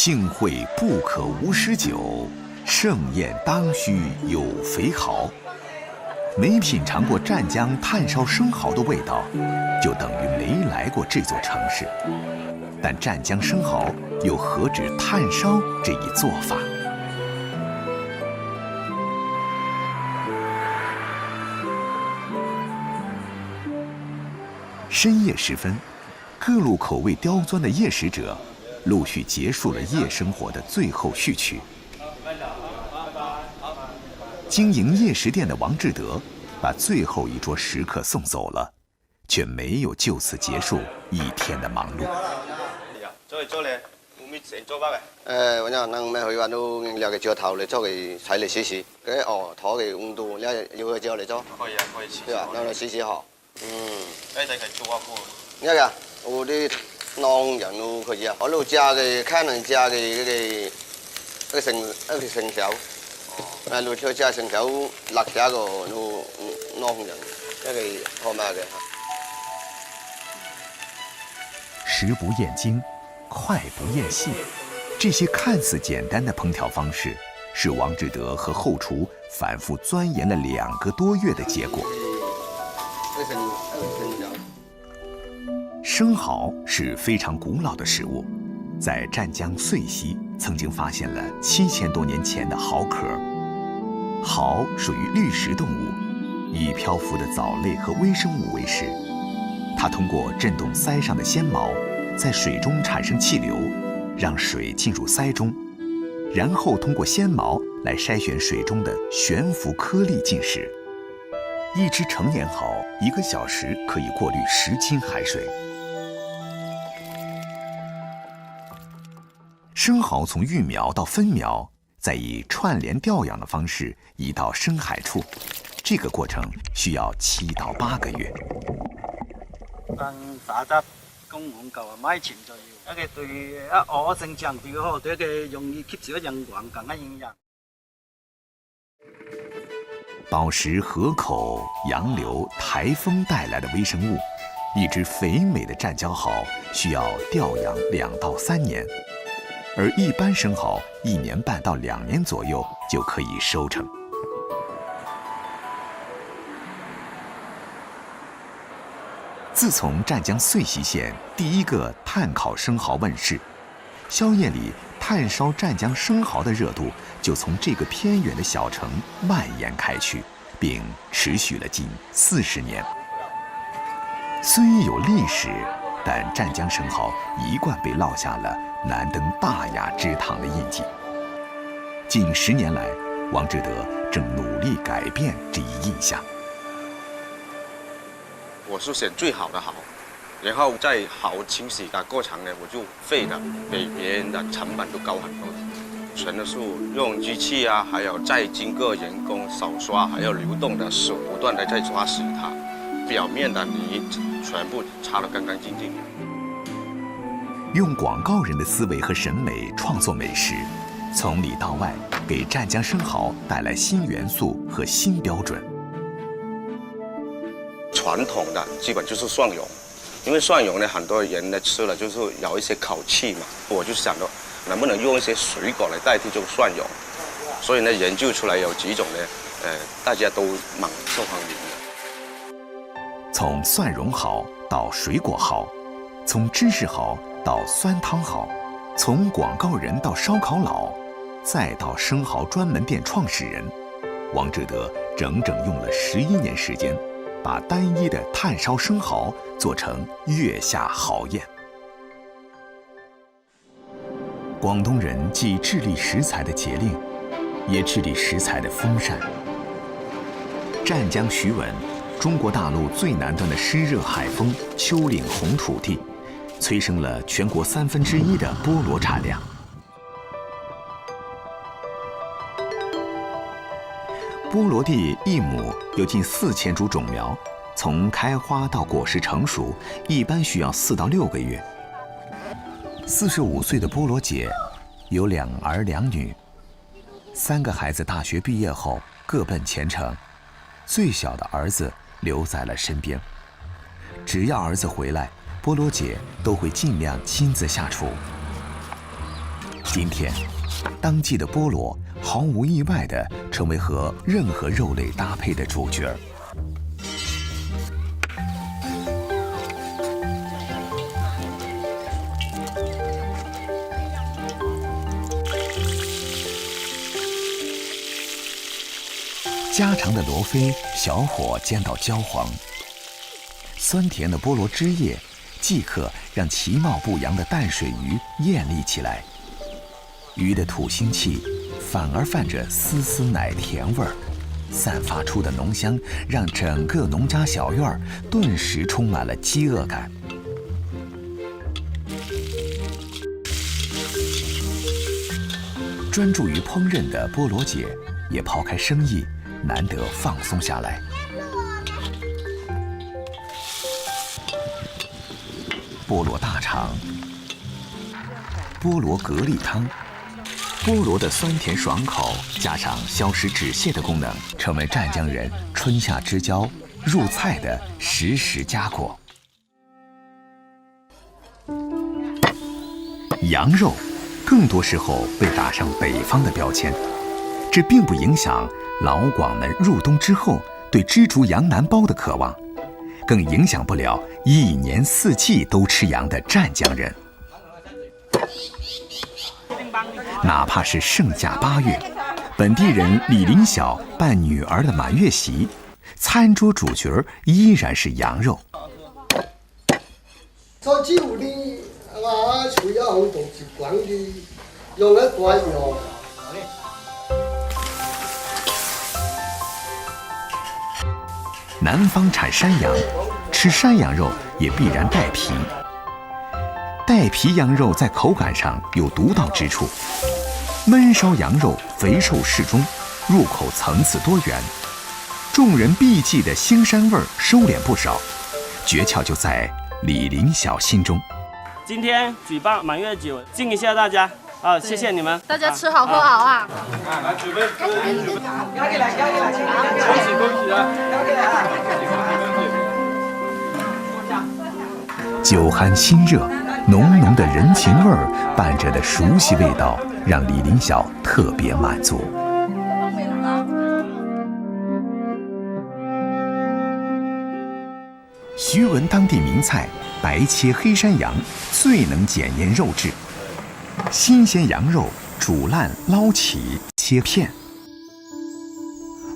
庆会不可无诗酒，盛宴当须有肥蚝。没品尝过湛江炭烧生蚝的味道，就等于没来过这座城市。但湛江生蚝又何止炭烧这一做法？深夜时分，各路口味刁钻的夜食者陆续结束了夜生活的最后序曲。经营夜食店的王志德把最后一桌食客送走了，却没有就此结束一天的忙碌。做咧，會唔會成做包嘅？我能咩去話都兩個鐘頭嚟做佢睇嚟試試，佢拖嘅温度，你要佢之後嚟做。可以啊，可以試。對吧？讓佢試試下。你哋係做啊個？呢個我啲農人都可以啊，我都加嘅可能加嘅嗰個成條，路條加成條辣加個農人，一個好嘛嘅。食不厭精，快不厭細，这些看似简单的烹调方式，是王志德和后厨反复钻研了2个多月的结果。生蚝是非常古老的食物，在湛江遂溪曾经发现了7000多年前的蚝壳。蚝属于滤食动物，以漂浮的藻类和微生物为食。它通过震动鳃上的纤毛，在水中产生气流，让水进入鳃中，然后通过纤毛来筛选水中的悬浮颗粒进食。一只成年蚝1个小时可以过滤10斤海水。生蚝从育苗到分苗，再以串联调养的方式移到深海处，这个过程需要7到8个月。打得公碗夠米前就要，一個對一鵝性長條好，對一個容易吸收陽光更加營養。饱食河口、洋流、台风带来的微生物，一只肥美的湛江蚝需要调养2到3年，而一般生蚝1年半到2年左右就可以收成。自从湛江遂溪县第一个炭烤生蚝问世，宵夜里炭烧湛江生蚝的热度就从这个偏远的小城蔓延开去，并持续了近40年。虽有历史，但湛江生蚝一贯被烙下了难登大雅之堂的印记。近10年来，王志德正努力改变这一印象。我是选最好的蚝，然后在蚝清洗的过程呢，我就费的比别人的成本都高很多，全都是用机器啊，还有再经过人工手刷，还有流动的手不断的在刷洗它，表面的泥全部擦得干干净净。用广告人的思维和审美创作美食，从里到外给湛江生蚝带来新元素和新标准。传统的基本就是蒜蓉，因为蒜蓉呢，很多人呢吃了就是有一些口气嘛，我就想到能不能用一些水果来代替这个蒜蓉，所以呢研究出来有几种呢，大家都蛮受欢迎的。从蒜蓉蚝到水果蚝，从芝士蚝到酸汤蚝，从广告人到烧烤佬，再到生蚝专门店创始人，王志德整整用了11年时间，把单一的炭烧生蚝做成月下豪宴。广东人既致力食材的节令，也致力食材的丰盛。湛江徐闻，中国大陆最南端的湿热海风丘陵红土地，催生了全国1/3的菠萝产量。菠萝地1亩有近4000株种苗，从开花到果实成熟，一般需要4到6个月。45岁的菠萝姐有2儿2女，3个孩子大学毕业后各奔前程，最小的儿子留在了身边。只要儿子回来，菠萝姐都会尽量亲自下厨。今天，当季的菠萝毫无意外地成为和任何肉类搭配的主角。家常的罗非小火煎到焦黄，酸甜的菠萝汁液即可让其貌不扬的淡水鱼艳丽起来。鱼的吐腥气反而泛着丝丝奶甜味儿，散发出的浓香让整个农家小院顿时充满了饥饿感。专注于烹饪的菠萝姐也抛开生意，难得放松下来。菠萝大肠、菠萝蛤蜊汤，菠萝的酸甜爽口加上消食止泻的功能，成为湛江人春夏之交入菜的时时佳果。羊肉更多时候被打上北方的标签，这并不影响老广们入冬之后对知足羊腩煲的渴望，更影响不了一年四季都吃羊的湛江人。哪怕是盛夏8月，本地人李林晓办女儿的满月席，餐桌主角依然是羊肉。早知有你啊，除咗好多习惯的用一袋肉。南方产山羊，吃山羊肉也必然带皮。带皮羊肉在口感上有独到之处，焖烧羊肉肥瘦适中，入口层次多元，众人避忌的腥膻味收敛不少，诀窍就在李林晓心中。今天举办满月酒，敬一下大家啊！谢谢你们，大家吃好喝好啊！来准备，交给来，恭喜恭喜啊！酒酣心热，浓浓的人情味儿伴着的熟悉味道，让李林晓特别满足。徐闻当地名菜白切黑山羊最能检验肉质，新鲜羊肉煮烂捞起切片，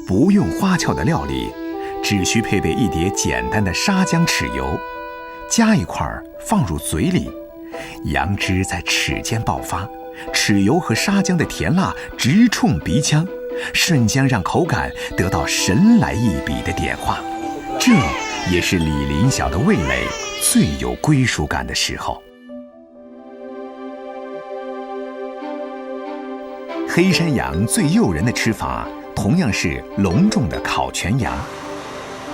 不用花俏的料理，只需配备一碟简单的沙姜豉油，夹一块放入嘴里，羊汁在齿间爆发，豉油和沙姜的甜辣直冲鼻腔，瞬间让口感得到神来一笔的点化。这也是李林晓的味蕾最有归属感的时候。黑山羊最诱人的吃法同样是隆重的烤全羊，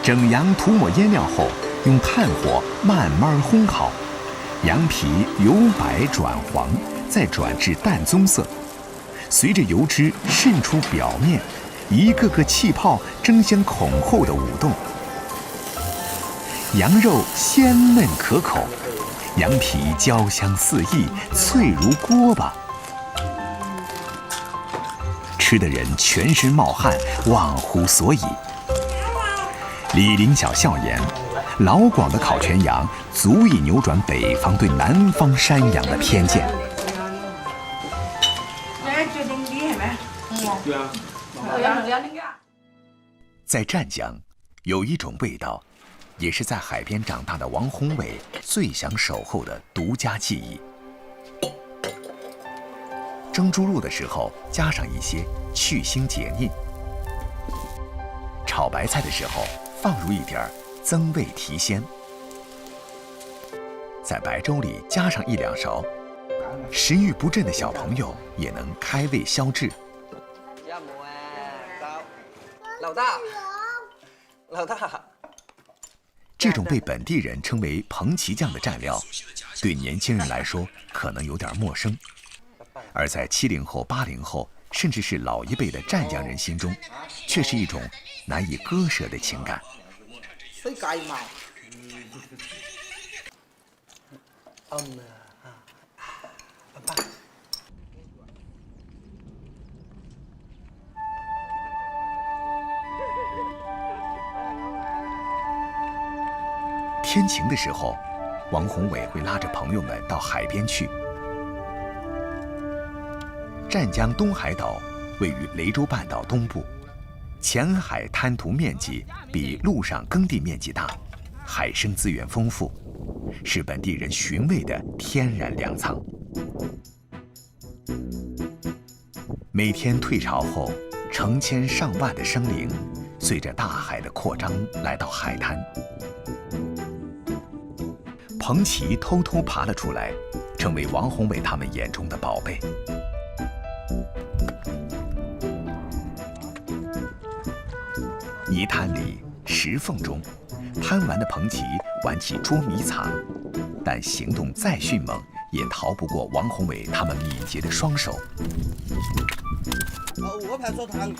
整羊涂抹腌料后，用炭火慢慢烘烤，羊皮由白转黄，再转至淡棕色，随着油脂渗出表面，一个个气泡争相恐后地舞动。羊肉鲜嫩可口，羊皮焦香四溢，脆如锅巴，吃的人全身冒汗，忘乎所以。李林晓笑言，老广的烤全羊足以扭转北方对南方山羊的偏见。在湛江，有一种味道，也是在海边长大的王宏伟最想守候的独家记忆。蒸猪肉的时候加上一些去腥解腻，炒白菜的时候放入一点增味提鲜，在白粥里加上1、2勺，食欲不振的小朋友也能开胃消滞。老大，这种被本地人称为彭奇酱的蘸料，对年轻人来说可能有点陌生，而在70后、80后，甚至是老一辈的湛江人心中，却是一种难以割舍的情感。天晴的时候，王宏伟会拉着朋友们到海边去。湛江东海岛位于雷州半岛东部，浅海滩涂面积比陆上耕地面积大，海生资源丰富，是本地人寻味的天然粮仓。每天退潮后，成千上万的生灵随着大海的扩张来到海滩。彭奇偷偷爬了出来，成为王宏伟他们眼中的宝贝。泥滩里、石缝中，贪玩的彭奇玩起捉迷藏，但行动再迅猛，也逃不过王宏伟他们敏捷的双手。我拍做汤。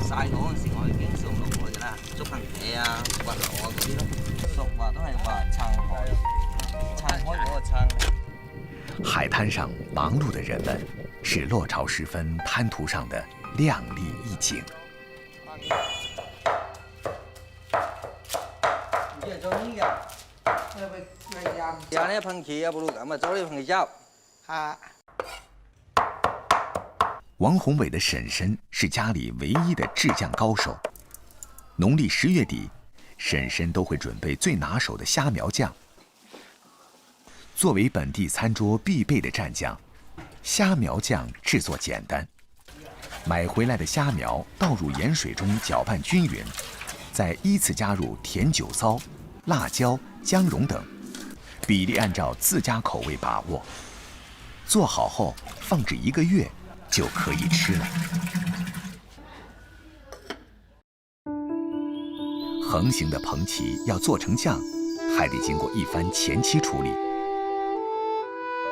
晒嗰陣時，我已經上路去㗎啦，捉螃蟹啊、滑流啊嗰啲咯。熟話都係話撐開嗰個撐。海滩上忙碌的人們，是落潮時分灘塗上的亮麗一景。有呢噴氣啊，不如咁啊，做呢噴氣膠。嚇。王宏伟的婶婶是家里唯一的制酱高手。农历10月底，婶婶都会准备最拿手的虾苗酱。作为本地餐桌必备的蘸酱，虾苗酱制作简单。买回来的虾苗倒入盐水中搅拌均匀，再依次加入甜酒糟、辣椒、姜蓉等，比例按照自家口味把握。做好后放置1个月。就可以吃了。横行的彭奇要做成酱，还得经过一番前期处理。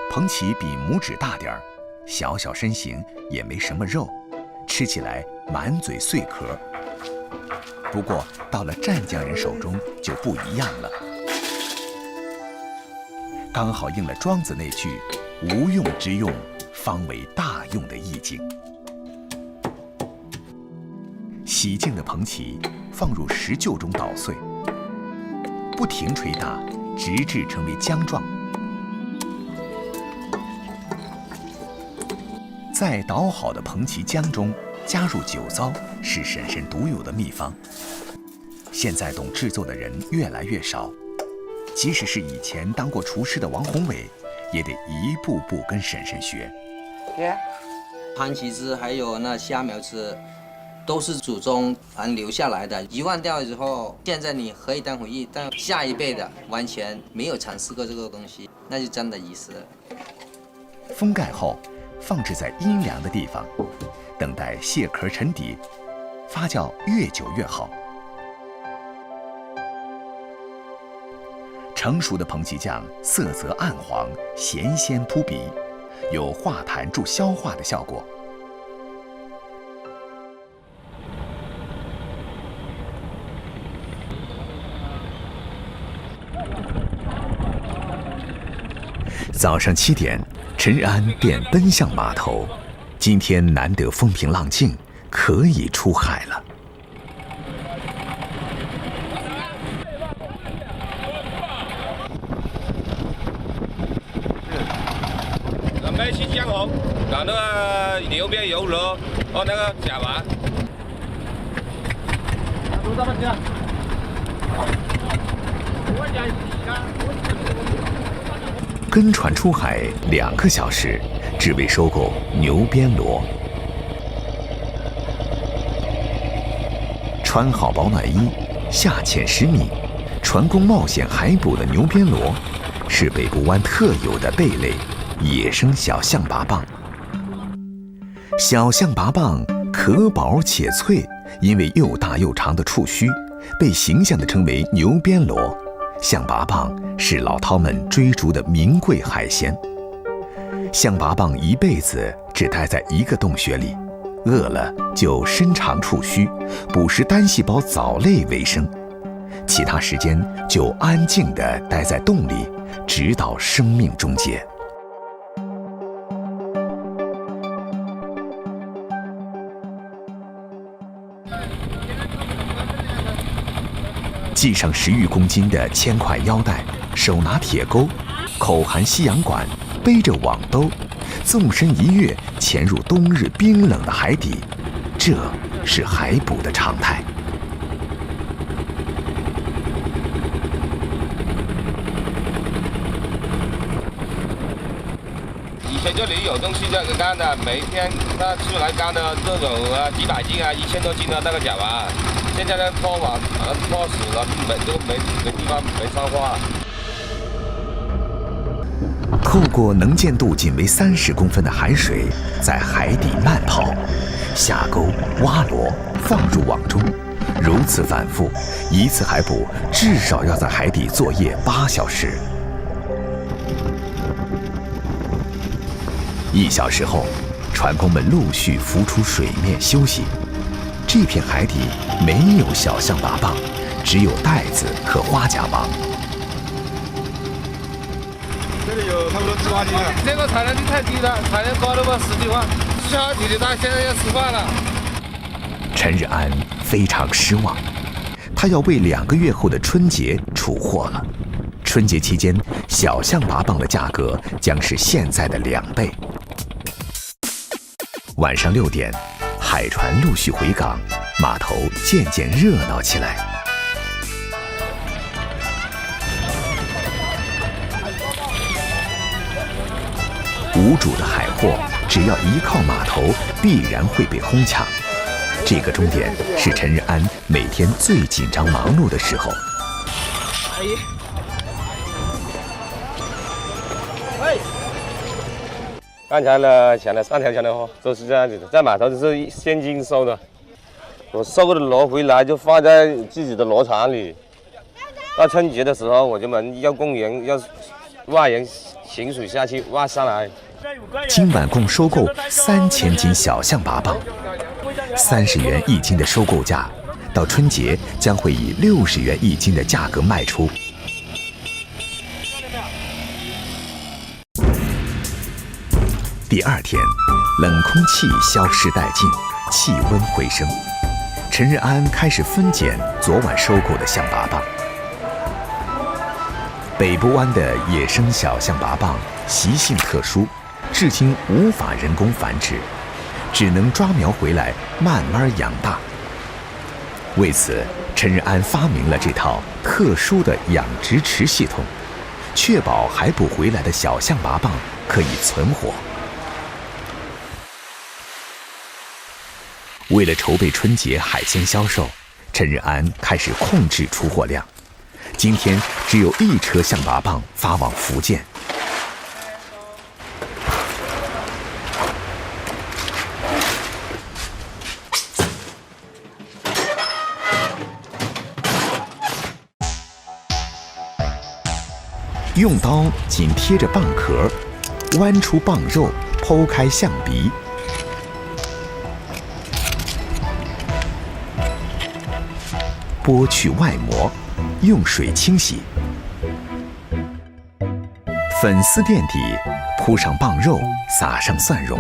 彭奇比拇指大点儿，小小身形，也没什么肉，吃起来满嘴碎壳。不过到了湛江人手中就不一样了，刚好应了庄子那句“无用之用，方为大用”的意境。洗净的彭奇放入石臼中捣碎，不停捶打，直至成为浆状。在捣好的彭奇浆中加入酒糟，是婶婶独有的秘方。现在懂制作的人越来越少，即使是以前当过厨师的王宏伟，也得一步步跟婶婶学。潘奇汁还有那虾苗汁，都是祖宗留下来的。遗忘掉之后，现在你可以当回忆，但下一辈的完全没有尝试过这个东西，那就真的遗失了。封盖后，放置在阴凉的地方，等待蟹壳沉底，发酵越久越好。成熟的彭奇酱色泽暗黄，咸鲜扑鼻，有化痰助消化的效果。早上7点，陈安便奔向码头。今天难得风平浪静，可以出海了。准备新鲜红，搞那个牛边油鹅和那个甲丸。跟船出海2个小时，只为收购牛鞭螺。穿好保暖衣，下潜10米，船工冒险海捕的牛鞭螺，是北部湾特有的贝类野生小象拔蚌。小象拔蚌壳薄且脆，因为又大又长的触须，被形象地称为牛鞭螺。象拔蚌是老饕们追逐的名贵海鲜。象拔蚌一辈子只待在一个洞穴里，饿了就伸长触须，捕食单细胞藻类为生，其他时间就安静地待在洞里，直到生命终结。系上10余公斤的铅块腰带，手拿铁钩，口含吸氧管，背着网兜，纵身一跃，潜入冬日冰冷的海底，这是海捕的常态。以前这里有东西这个干的，每一天他出来干的都有几百斤啊，1000多斤的那个甲烷。现在呢拖网拖死了，没地方没穿花。透过能见度仅为30公分的海水，在海底慢跑，下钩、挖螺、放入网中，如此反复，一次海捕至少要在海底作业8小时。1小时后，船工们陆续浮出水面休息。这片海底没有小象拔蚌，只有带子和花甲蚌。这里有差不多7、8斤了。这个产量就太低了，产量高的话10几万。下体的大现在要吃饭了。陈日安非常失望，他要为2个月后的春节出货了。春节期间，小象拔蚌的价格将是现在的2倍。晚上6点，海船陆续回港，码头渐渐热闹起来。无主的海货，只要一靠码头，必然会被哄抢。这个终点是陈日安每天最紧张忙碌的时候。刚才呢抢了3条江的货，都是这样子的，在码头就是现金收的。我收的螺回来就放在自己的螺场里，到春节的时候我们要公园要挖人行水下去挖上来。今晚共收购3000斤小象拔蚌，30元1斤的收购价，到春节将会以60元1斤的价格卖出。第2天，冷空气消失殆尽，气温回升。陈日安开始分拣昨晚收购的象拔蚌。北部湾的野生小象拔蚌习性特殊，至今无法人工繁殖，只能抓苗回来慢慢养大。为此，陈日安发明了这套特殊的养殖池系统，确保海捕回来的小象拔蚌可以存活。为了筹备春节海鲜销售，陈日安开始控制出货量。今天只有1车象拔蚌发往福建。用刀紧贴着蚌壳，剜出蚌肉，剖开象鼻。剥去外膜，用水清洗。粉丝垫底，铺上蚌肉，撒上蒜蓉。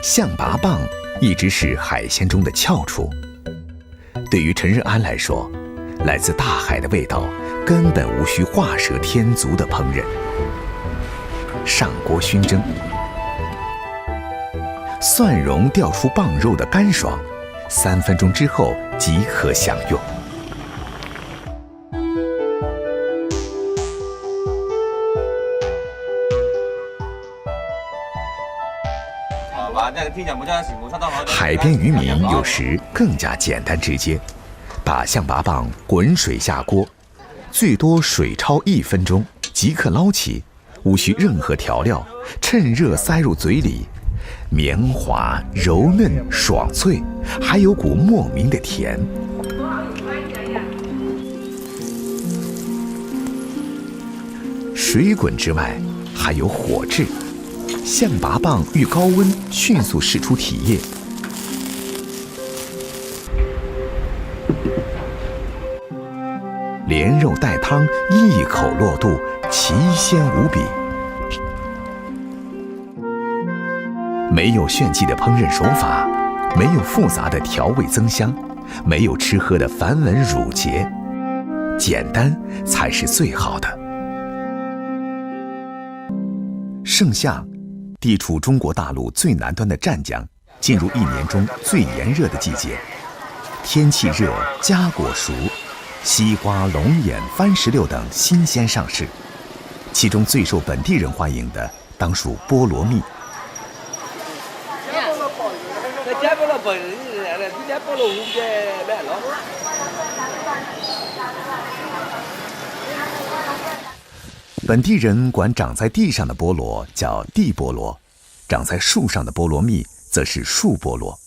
象拔蚌一直是海鲜中的翘楚。对于陈日安来说，来自大海的味道根本无需画蛇添足的烹饪。上锅熏蒸，蒜蓉调出蚌肉的干爽，3分钟之后即可享用。海边渔民有时更加简单直接，把象拔蚌滚水下锅，最多水焯1分钟即可捞起，无需任何调料，趁热塞入嘴里，绵滑柔嫩爽脆，还有股莫名的甜。水滚之外，还有火炙。象拔蚌遇高温迅速释出体液，连肉带汤一口落肚，奇鲜无比。没有炫技的烹饪手法，没有复杂的调味增香，没有吃喝的繁文缛节，简单才是最好的。盛夏，地处中国大陆最南端的湛江，进入一年中最炎热的季节。天气热，佳果熟，西瓜、龙眼、番石榴等新鲜上市，其中最受本地人欢迎的当属菠萝蜜。本地人管长在地上的菠萝叫地菠萝，长在树上的菠萝蜜则是树菠萝，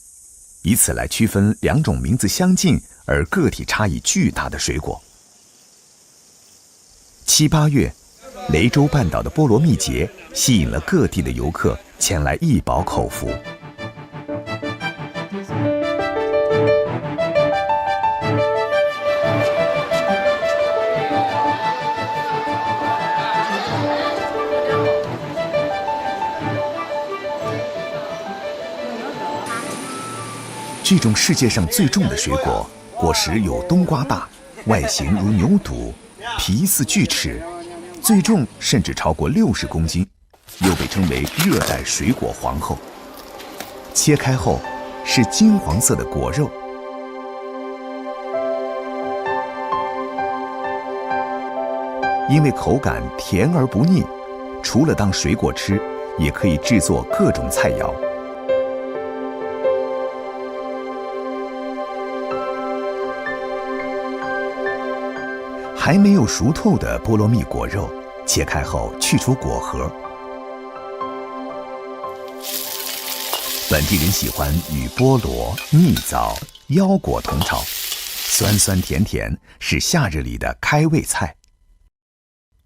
以此来区分两种名字相近而个体差异巨大的水果。7、8月，雷州半岛的菠萝蜜节吸引了各地的游客前来一饱口福。这种世界上最重的水果，果实有冬瓜大，外形如牛肚，皮似锯齿，最重甚至超过60公斤，又被称为热带水果皇后。切开后是金黄色的果肉，因为口感甜而不腻，除了当水果吃，也可以制作各种菜肴。还没有熟透的菠萝蜜果肉，切开后去除果核。本地人喜欢与菠萝、蜜枣、腰果同炒，酸酸甜甜是夏日里的开胃菜。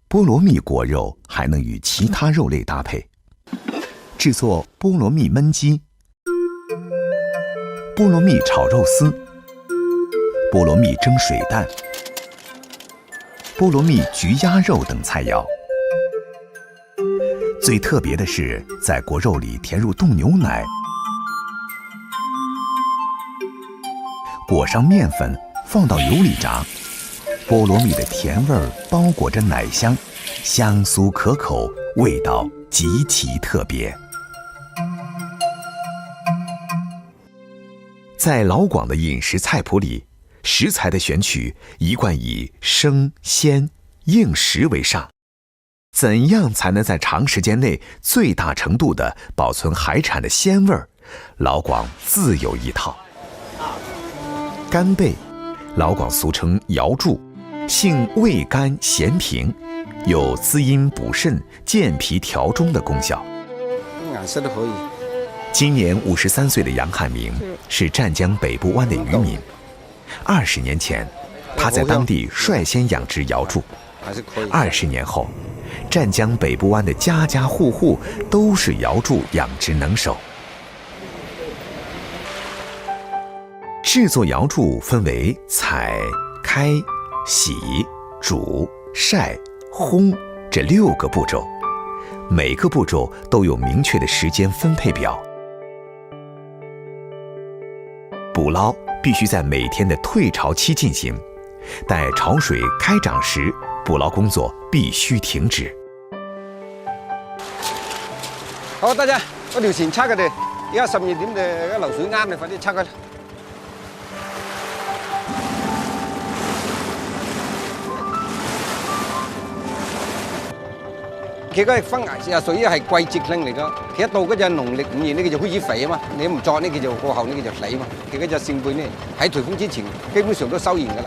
菠萝蜜果肉还能与其他肉类搭配，制作菠萝蜜焖鸡、菠萝蜜炒肉丝、菠萝蜜蒸水蛋、菠萝蜜焗鸭肉等菜肴。最特别的是，在果肉里填入冻牛奶，裹上面粉，放到油里炸。菠萝蜜的甜味儿包裹着奶香，香酥可口，味道极其特别。在老广的饮食菜谱里，食材的选取一贯以生鲜硬实为上。怎样才能在长时间内最大程度地保存海产的鲜味儿？老广自有一套。干贝，老广俗称瑶柱，性味甘咸平，有滋阴补肾、健脾调中的功效。颜色都可以。今年53岁的杨汉明是湛江北部湾的渔民。20年前，他在当地率先养殖瑶柱。20年后，湛江北部湾的家家户户都是瑶柱养殖能手。制作瑶柱分为采、开、洗、煮、晒、烘这6个步骤，每个步骤都有明确的时间分配表。捕捞必须在每天的退潮期进行，待潮水开涨时，捕捞工作必须停止。好，大家嗰條船測佢哋，而家12點嘅流水啱，你快啲測佢。佢嗰分啊，屬於係季節性嚟㗎。佢一到嗰隻農曆5月呢，佢就開始肥啊嘛。你唔作呢，佢就過後呢，佢就死嘛。佢嗰隻扇貝呢，喺颱風之前基本上都收完㗎啦。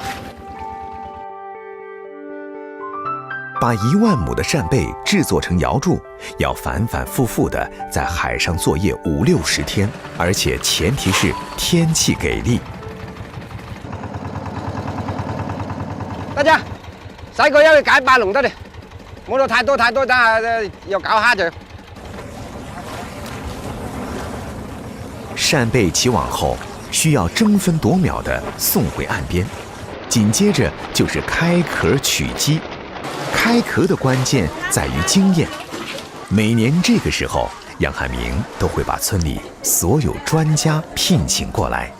把1萬畝的扇貝制作成瑤柱，要反反复复地在海上作业50、60天，而且前提是天氣給力。得啫，洗個休去解8籠得嘞，冇到太多，等下又搞蝦就。扇貝起網後，需要爭分奪秒地送回岸邊，緊接着就是開殼取雞。開殼的關鍵在於經驗。每年這個時候，楊漢明都會把村裡所有專家聘請過來。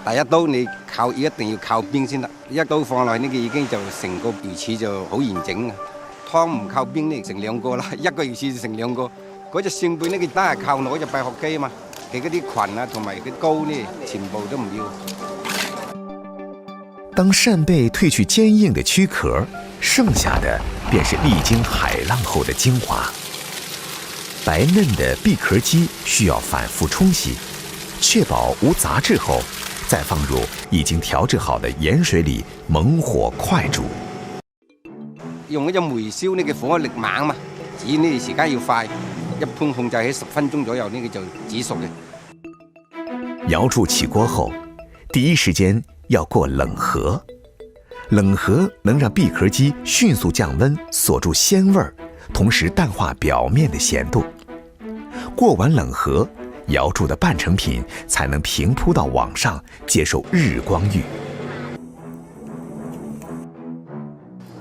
第一刀你一定要靠邊先得，一刀放落去呢個已經就成個魚翅就好完整啊。湯唔靠邊呢，成2個啦，一個魚翅就成2個。嗰隻扇貝呢，佢單係靠攞隻閉殼機啊嘛，佢嗰啲裙啊同埋啲膏呢，全部都唔要。當扇貝褪去堅硬的軀殼，剩下的便是歷經海浪後的精華。白嫩的閉殼肌需要反覆沖洗，確保無雜質後，再放入已經調製好的鹽水裡猛火快煮。用嗰隻煤燒呢，佢火力猛嘛，煮呢時間要快，一般控制喺10分鐘左右呢，佢就煮熟嘅。瑤柱起鍋後，第一時間要過冷河，冷河能讓閉殼肌迅速降溫，鎖住鮮味，同時淡化表面的鹹度。過完冷河，瑤柱的半成品才能平鋪到網上，接受日光浴。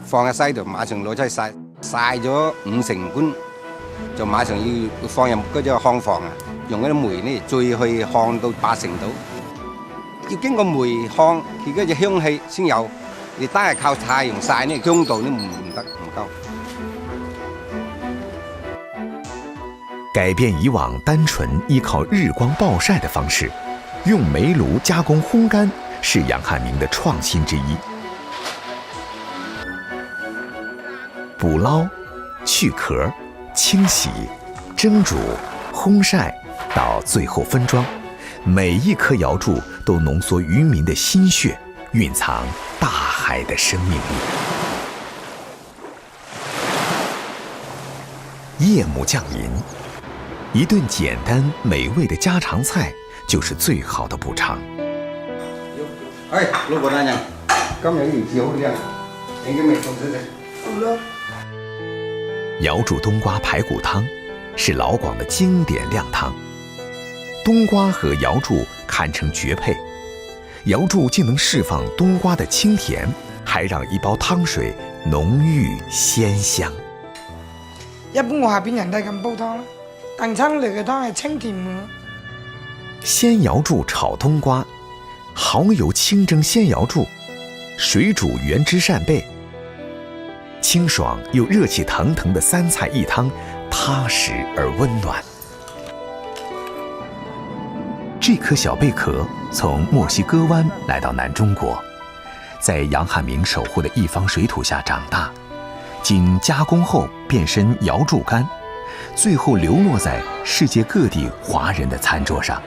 放喺西度，馬上攞出去曬，曬咗5成乾，就馬上要放入嗰隻烘房啊，用嗰啲煤呢，再去烘到8成度。要經過煤烘，佢嗰隻香氣先有。你單係靠太陽曬呢，香度都唔得，唔夠。改變以往單純依靠日光暴曬的方式，用煤爐加工烘乾是楊漢明的創新之一。捕撈、去殼、清洗、蒸煮、烘曬，到最後分裝，每一顆瑤柱都濃縮漁民的心血，蘊藏大海的生命力。夜幕降臨，一頓簡單美味的家常菜就是最好的補償。哎，老婆大人，今日魚翅好靚，應該未凍死食。好啦。瑤柱冬瓜排骨湯是老廣的經典靓湯，冬瓜和瑤柱堪稱絕配。瑤柱既能釋放冬瓜的清甜，還讓一煲湯水濃郁鮮香。一般我下邊人都係咁煲湯啦，燉親嚟嘅湯係清甜嘅。鮮瑤柱炒冬瓜，蠔油清蒸鮮瑤柱，水煮原汁扇貝。清爽又熱氣騰騰的3菜1湯，踏實而溫暖。這顆小貝殼從墨西哥灣來到南中國，在楊漢明守護的一方水土下長大，經加工後變身瑤柱乾，最後流落在世界各地華人的餐桌上。